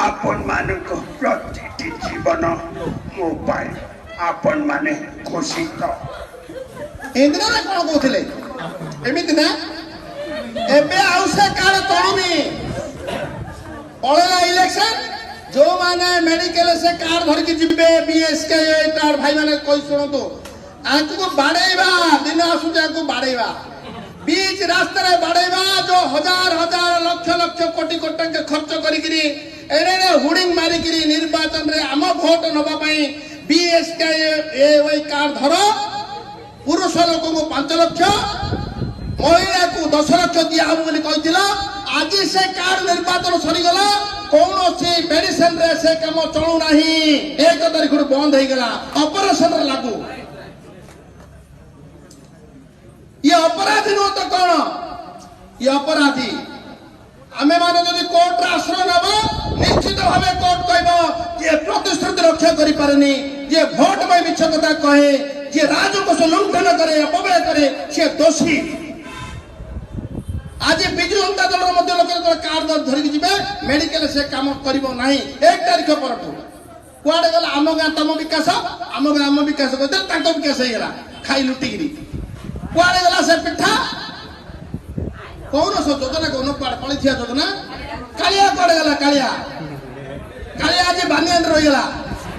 आपण मानक प्रतिटी जीवन मोबाइल आपण माने घोषित इंदिरा कौन कहते एमती ना एबे आउ से कार्ड तलुनी पड़ेगा इलेक्शन जो माने मेडिकल से कार्ड धरिकी जिबे बीएसके कार्ड भाई माने कोई शुणु आंकु बाड़ेबा दिन आसुचे आंकु बाड़ेबा बीच रास्ता रे बाड़ेबा जो हजार हजार लक्ष लक्ष कोटी कोटी टंका खर्च करिकरी एने हुडिंग मारिकरी निर्वाचन रे आम भोट नबा पई बीएसके ए कार्ड धरो पुरुष लोक को 5 लाख महिला को 10 लाख दिया हम बोली कहिथिला आज से कार्ड निर्वाचन सरी गला कौन सी मेडिसिन रे से काम चलू नाही 1 तारीख रु बंद हो गला ऑपरेशन रे लागू ये अपराधी नो तो कौन ये अपराधी आमे माने जदि कोर्ट रे आश्रय नबो निश्चित भावे कोर्ट कहबो ये प्रतिश्रुति रक्षा करि पारेनी ये वोट में मिछ कथा कहे जे राजकोष लुंठन करे अपव्यय करे से दोषी आज बिजु जनता दल मध्य लोक कार्ड धरिक जिबे मेडिकल से काम करिवो नाही 1 तारीख परठू कुआडे गला आम गां तम विकास कहते तांको विकास हे गला खाई लुटिगिरी कुआडे गला से पिठा कौन सो योजना कौन कुआडे पळिथिया योजना कालिया कुआडे गला कालिया आज बानियान रही गला